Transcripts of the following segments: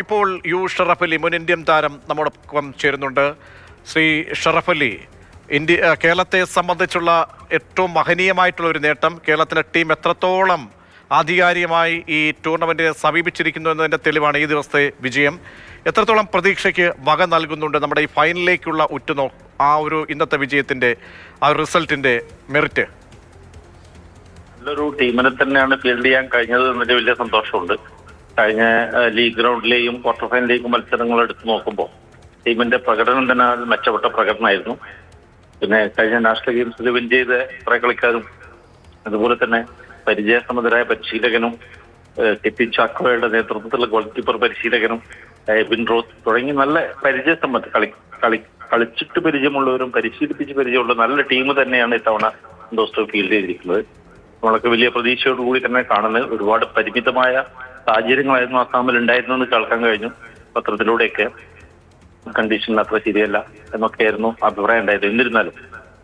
ഇപ്പോൾ ഷറഫ് അലി മുൻ ഇന്ത്യൻ താരം നമ്മോടൊപ്പം ചേരുന്നുണ്ട്. ശ്രീ ഷറഫ് അലി, കേരളത്തെ സംബന്ധിച്ചുള്ള ഏറ്റവും മഹനീയമായിട്ടുള്ള ഒരു നേട്ടം, കേരളത്തിലെ ടീം എത്രത്തോളം ആധികാരികമായി ഈ ടൂർണമെന്റിനെ സമീപിച്ചിരിക്കുന്നു എന്നതിൻ്റെ തെളിവാണ് ഈ ദിവസത്തെ വിജയം. എത്രത്തോളം പ്രതീക്ഷയ്ക്ക് വക നൽകുന്നുണ്ട് നമ്മുടെ ഈ ഫൈനലിലേക്കുള്ള ആ ഒരു ഇന്നത്തെ വിജയത്തിൻ്റെ ആ റിസൾട്ടിൻ്റെ മെറിറ്റ്? നല്ലൊരു ടീമിനെ തന്നെയാണ് ഫീൽഡ് ചെയ്യാൻ കഴിഞ്ഞത് എന്നൊരു വലിയ സന്തോഷമുണ്ട്. കഴിഞ്ഞ ലീഗ് ഗ്രൗണ്ടിലെയും ക്വാർട്ടർ ഫൈനലിലേക്കും മത്സരങ്ങൾ എടുത്തു നോക്കുമ്പോൾ ടീമിന്റെ പ്രകടനം തന്നെ മെച്ചപ്പെട്ട പ്രകടനമായിരുന്നു. പിന്നെ കഴിഞ്ഞ നാഷണൽ ഗെയിംസിൽ വിൻ ചെയ്ത കുറെ കളിക്കാരും അതുപോലെ തന്നെ പരിചയസമ്മതരായ പരിശീലകനും കെറ്റി ചാക്കോയുടെ നേതൃത്വത്തിലുള്ള ഗോൾ കീപ്പർ പരിശീലകനും എബിൻ റോസ് തുടങ്ങി നല്ല കളിച്ചിട്ട് പരിചയമുള്ളവരും പരിശീലിപ്പിച്ച് പരിചയമുള്ള നല്ല ടീം തന്നെയാണ് ഇത്തവണ സന്തോഷ് ഫീൽഡ് ചെയ്തിരിക്കുന്നത്. നമ്മളൊക്കെ വലിയ പ്രതീക്ഷയോടുകൂടി തന്നെ കാണുന്നത്. ഒരുപാട് പരിമിതമായ സാഹചര്യങ്ങളായിരുന്നു അസാമിൽ ഉണ്ടായിരുന്നെന്ന് കേൾക്കാൻ കഴിഞ്ഞു പത്രത്തിലൂടെയൊക്കെ. കണ്ടീഷൻ അത്ര ശരിയല്ല എന്നൊക്കെയായിരുന്നു അഭിപ്രായം ഉണ്ടായത്. എന്നിരുന്നാലും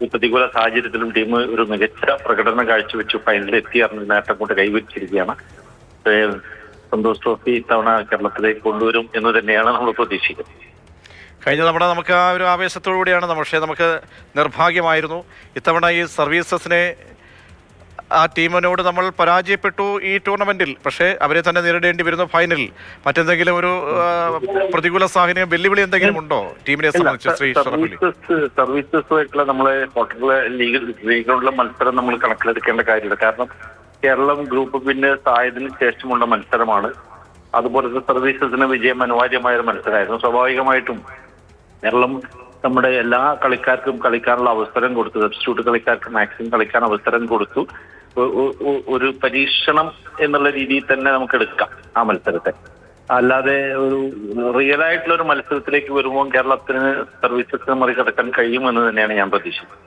ഈ പ്രതികൂല സാഹചര്യത്തിലും ടീം ഒരു മികച്ച പ്രകടനം കാഴ്ചവെച്ചു ഫൈനലിൽ എത്തിയറിഞ്ഞ നേട്ടം കൊണ്ട് കൈവരിച്ചിരിക്കുകയാണ്. സന്തോഷ് ട്രോഫി ഇത്തവണ കേരളത്തിലേക്ക് കൊണ്ടുവരും എന്ന് തന്നെയാണ് നമ്മൾ പ്രതീക്ഷിക്കുന്നത്. കഴിഞ്ഞ തവണ നമുക്ക് ആ ഒരു ആവേശത്തോടുകൂടിയാണ്, പക്ഷേ നമുക്ക് നിർഭാഗ്യമായിരുന്നു. ഇത്തവണ ഈ സർവീസസിനെ ആ ടീമിനോട് നമ്മൾ പരാജയപ്പെട്ടു ഈ ടൂർണമെന്റിൽ. പക്ഷേ അവരെ തന്നെ നേരിടേണ്ടി വരുന്നു ഫൈനലിൽ. മറ്റെന്തെങ്കിലും ഒരു പ്രതികൂല സാഹചര്യം, വെല്ലുവിളി എന്തെങ്കിലും ഉണ്ടോ ടീമിനെ സംബന്ധിച്ച്? ശ്രീ സർവീസസുമായിട്ടുള്ള നമ്മളെ ക്വാർട്ടറിലെ ലീഗിലുള്ള മത്സരം നമ്മൾ കണക്കിലെടുക്കേണ്ട കാര്യമില്ല. കാരണം കേരളം ഗ്രൂപ്പ് വിന്നേഴ്സ് ആയതിനു ശേഷമുള്ള മത്സരമാണ്. അതുപോലെ തന്നെ സർവീസസിന് വിജയം അനിവാര്യമായ ഒരു മത്സരമായിരുന്നു. സ്വാഭാവികമായിട്ടും കേരളം നമ്മുടെ എല്ലാ കളിക്കാർക്കും കളിക്കാനുള്ള അവസരം കൊടുത്തു. സബ്സ്റ്റിറ്റ്യൂട്ട് കളിക്കാർക്ക് മാക്സിമം കളിക്കാൻ അവസരം കൊടുത്തു. ഒരു പരീക്ഷണം എന്നുള്ള രീതിയിൽ തന്നെ നമുക്ക് എടുക്കാം ആ മത്സരത്തെ. അല്ലാതെ ഒരു റിയൽ ആയിട്ടുള്ള ഒരു മത്സരത്തിലേക്ക് വരുമ്പോൾ കേരളത്തിന് സർവീസസിനെ മറികടക്കാൻ കഴിയുമെന്ന് തന്നെയാണ് ഞാൻ പ്രതീക്ഷിക്കുന്നത്.